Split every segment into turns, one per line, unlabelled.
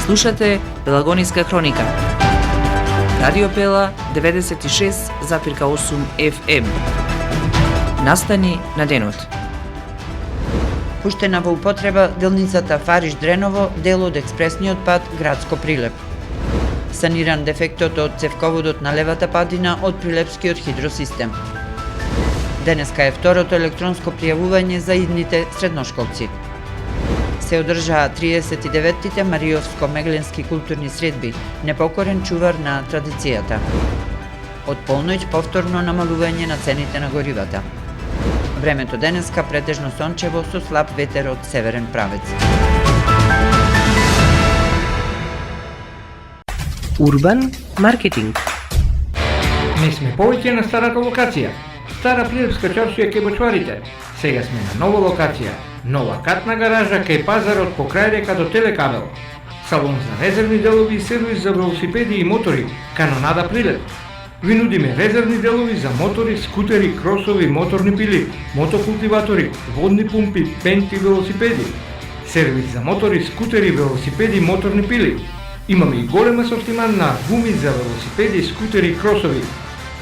Слушате Пелагониска хроника. Радио Пела 96,8 FM. Настани на денот.
Пуштена во употреба делницата Фариш-Дреново, дел од експресниот пат Градско Прилеп. Саниран дефектот од цевководот на левата падина од Прилепскиот хидросистем. Денеска е второто електронско пријавување за идните средношколци. Се одржаа 39-тите Мариовско-Мегленски културни средби, непокорен чувар на традицијата. Од полноќ повторно намалување на цените на горивата. Времето денеска претежно сончево со слаб ветер од северен правец.
Урбан маркетинг.
Не сме повеќе на старата локација. Стара Прилепска чаршија кај бочварите. Сега сме на нова локација. Нова катна гаража кај пазарот покрај река до Телекабел. Салон за резервни делови и сервис за велосипеди и мотори. Канонада Прилеп. Ви нудиме резервни делови за мотори, скутери, кросови, моторни пили, мотокултиватори, водни пумпи, пенти, велосипеди. Сервис за мотори, скутери, велосипеди, моторни пили. Имаме и голем асортиман на гуми за велосипеди, скутери и кросови.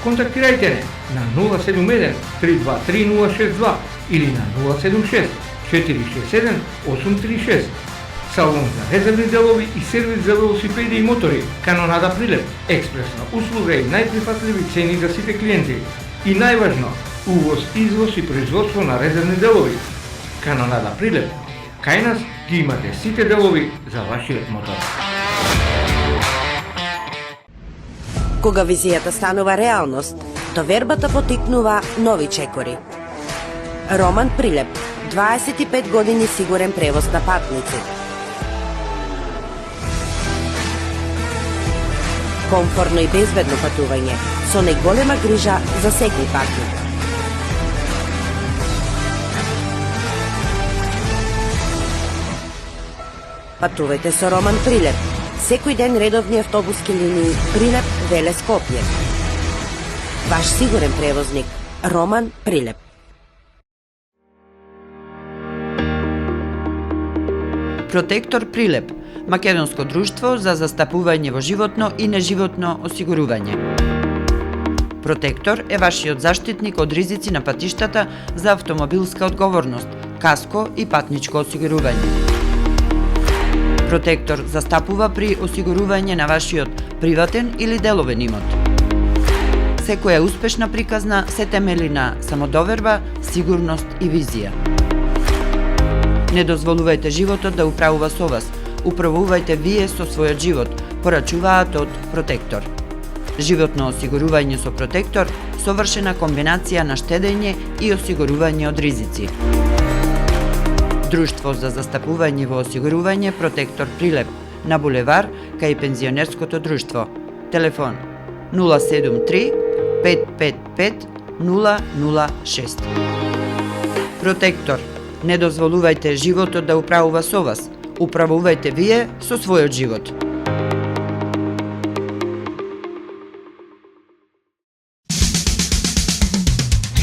Контактирајте не на 071 323 062 или на 076 467 836. Салон за резервни делови и сервис за велосипеди и мотори. Канонада Прилеп. Експресна услуга и најприфатливи цени за сите клиенти. И најважно, увоз, извоз и производство на резервни делови. Канонада Прилеп. Кај нас ги имате сите делови за вашиот мотор.
Кога визијата станува реалност, довербата потикнува нови чекори. Роман Прилеп, 25 години сигурен превоз на патници. Комфорно и безбедно патување, со најголема грижа за секој патник. Патувајте со Роман Прилеп. Секој ден редовни автобуски линии Прилеп, Велес, Скопје. Ваш сигурен превозник Роман Прилеп.
Протектор Прилеп, македонско друштво за застапување во животно и неживотно осигурување. Протектор е вашиот заштитник од ризици на патиштата за автомобилска одговорност, каско и патничко осигурување. Протектор застапува при осигурување на вашиот приватен или деловен имот. Секоја успешна приказна се темели на самодоверба, сигурност и визија. Не дозволувајте животот да управува со вас, управувајте вие со својот живот, порачуваат од Протектор. Животно осигурување со Протектор, совршена комбинација на штедење и осигурување од ризици. Друштво за застапување во осигурување Протектор Прилеп на булевар кај пензионерското друштво. Телефон 073 555 006. Протектор. Не дозволувајте животот да управува со вас. Управувајте вие со својот живот.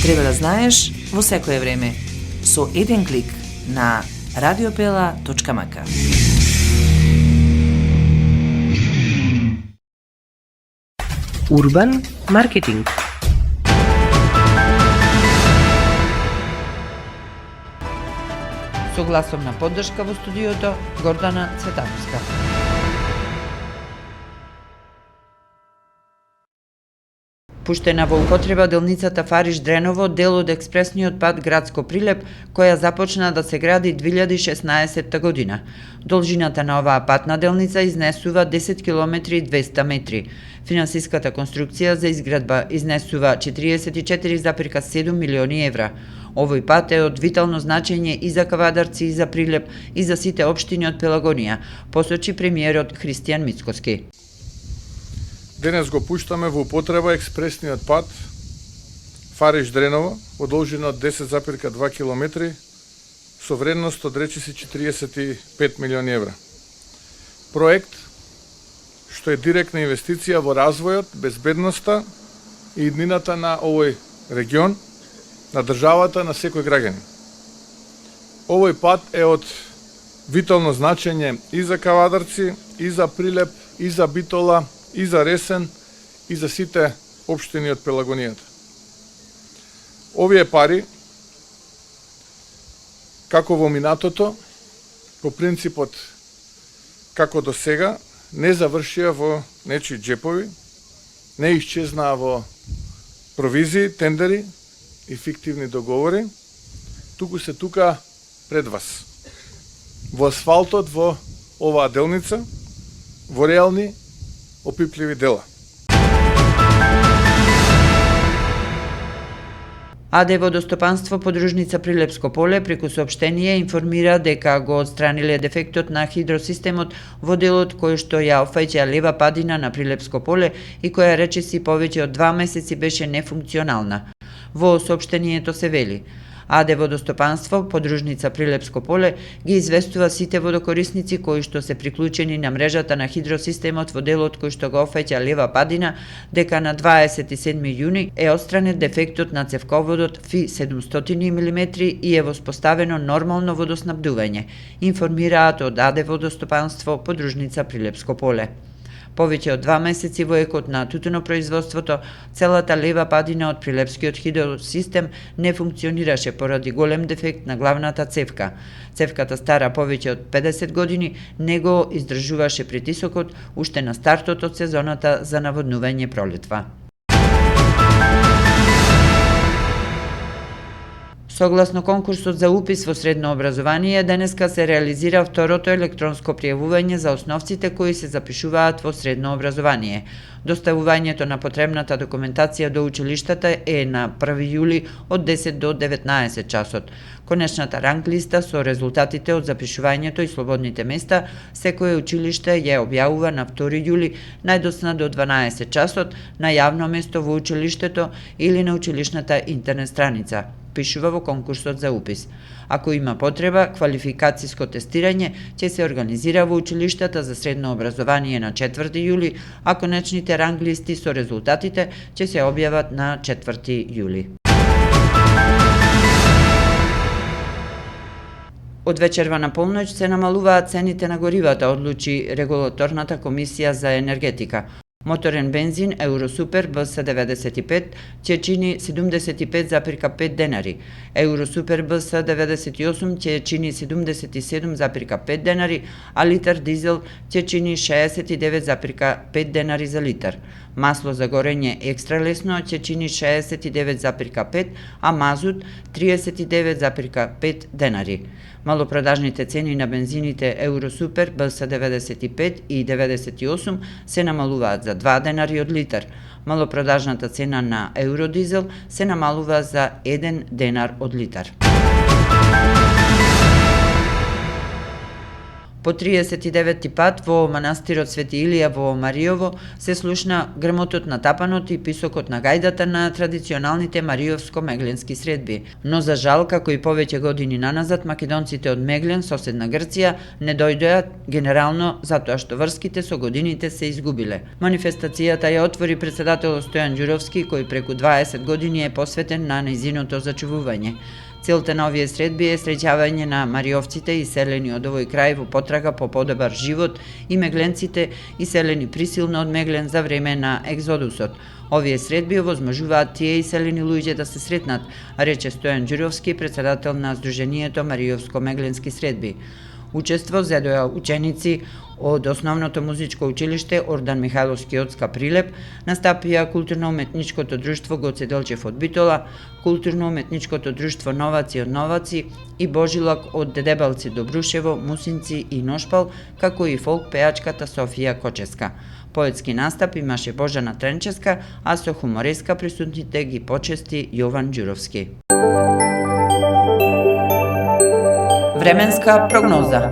Треба да знаеш во секое време. Со еден клик на radiopela.mk. Урбан маркетинг.
Со гласом на поддршка во студиото Гордана Цветановска. Пуштена во употреба делницата Фариш-Дреново, дел од експресниот пат Градско Прилеп, која започна да се гради 2016 година. Должината на оваа патна делница изнесува 10 км и 200 метри. Финансиската конструкција за изградба изнесува 44,7 милиони евра. Овој пат е од витално значење и за Кавадарци, и за Прилеп, и за сите општини од Пелагонија, посочи премиерот Христијан Мицкоски.
Денес го пуштаме во употреба експресниот пат Фариш-Дреново, во должина од 10,2 км, со вредност од речиси 45 милиони евра. Проект што е директна инвестиција во развојот, безбедноста и иднината на овој регион, на државата, на секој граѓанин. Овој пат е од витално значење и за Кавадарци, и за Прилеп, и за Битола, и за Ресен, и за сите општини од Пелагонијата. Овие пари, како во минатото, по принципот како до сега, не завршија во нечии джепови, не исчезнаа во провизии, тендери и фиктивни договори, туку се тука пред вас. Во асфалтот во оваа делница, во реални, опипливи дела.
АД Водостопанство подружница Прилепско поле преку соопштение информира дека го отстраниле дефектот на хидросистемот во делот кој што ја офаќа лева падина на Прилепско поле и која речиси повеќе од 2 месеци беше нефункционална. Во соопштението се вели: АД Водостопанство подружница Прилепско поле ги известува сите водокорисници кои што се приклучени на мрежата на хидросистемот во делот кој што го офаќа лева падина дека на 27 јуни е отстранет дефектот на цевководот Фи 700 мм и е воспоставено нормално водоснабдување, информираат од АД Водостопанство подружница Прилепско поле. Повеќе од 2 месеци во екот на тутунопроизводството, целата лева падина од Прилепскиот хидросистем не функционираше поради голем дефект на главната цевка. Цевката стара повеќе од 50 години не го издржуваше притисокот уште на стартот од сезоната за наводнување пролетва. Согласно конкурсот за упис во средно образование, денеска се реализира второто електронско пријавување за основците кои се запишуваат во средно образование. Доставувањето на потребната документација до училиштата е на 1 јули од 10 до 19 часот. Конечната ранг листа со резултатите од запишувањето и слободните места секое училиште ја објавува на 2 јули најдосна до 12 часот на јавно место во училиштето или на училишната интернет страница, пишува во конкурсот за упис. Ако има потреба, квалификациско тестирање ќе се организира во училиштата за средно образование на 4 јули, а конечните ранг листи со резултатите ќе се објават на 4 јули. Од вечерва на полноќ се намалуваат цените на горивата, одлучи Регулаторната комисија за енергетика. Моторен бензин Евросупер БС 95 ќе чини 75,5 денари, Евросупер БС 98 ќе чини 77,5 денари, а литар дизел ќе чини 69,5 денари за литар. Масло за горење екстра лесно ќе чини 69,5, а мазут 39,5 денари. Малопродажните цени на бензините Евросупер БС 95 и 98 се намалуваат за 2 денари од литар. Малопродажната цена на Евродизел се намалува за 1 денар од литар. По 39-ти пат во манастирот Свети Илија во Маријово се слушна грмотот на тапанот и писокот на гајдата на традиционалните маријовско-мегленски средби. Но за жал, како и повеќе години наназад, македонците од Меглен, соседна Грција, не дојдоа генерално затоа што врските со годините се изгубиле. Манифестацијата ја отвори председателот Стојан Ѓуровски, кој преку 20 години е посветен на нејзиното зачувување. Целта на овие средби е среќавање на мариовците иселени од овој крај во потрага по подобар живот и мегленците иселени присилно од Меглен за време на екзодусот. Овие средби овозможуваат тие иселени луѓе да се сретнат, рече Стојан Ѓуровски, председател на Сдруженијето Мариовско-мегленски средби. Учество зедоа ученици од Основното музичко училиште Ордан Михајловски од Прилеп, настапија културно-уметничкото друштво Гоце Делчев од Битола, културно-уметничкото друштво Новаци од Новаци и Божилак од Дедебалци до Брушево, Мусинци и Ношпал, како и фолк пеачката Софија Коческа. Поетски настап имаше Божана Тренческа, а со хумореска присутните ги почести Јован Ѓуровски. Временска прогноза.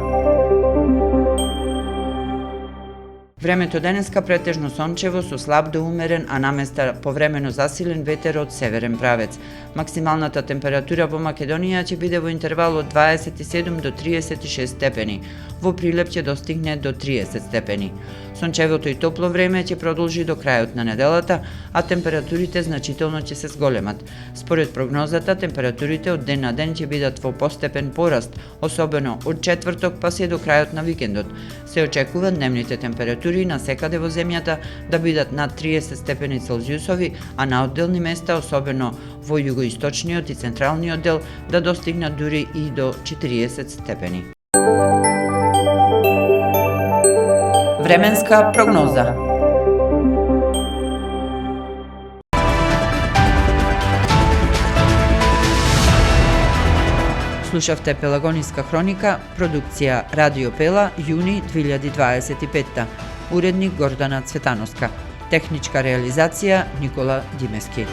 Времето денеска претежно сончево со слаб до умерен, а наместа повремено засилен ветер од северен правец. Максималната температура во Македонија ќе биде во интервал од 27 до 36 степени. Во Прилеп ќе достигне до 30 степени. Сончевото и топло време ќе продолжи до крајот на неделата, а температурите значително ќе се зголемат. Според прогнозата, температурите од ден на ден ќе бидат во постепен пораст, особено од четврток па се до крајот на викендот. Се очекува дневните температури на секаде во земјата да бидат над 30 степени Целзиусови, а на одделни места, особено во југоисточниот и централниот дел, да достигнат дури и до 40 степени. Временска прогноза. Слушавте Пелагониска хроника, продукција Радио Пела, јуни 2025. Уредник Гордана Цветановска. Техничка реализација Никола Димески.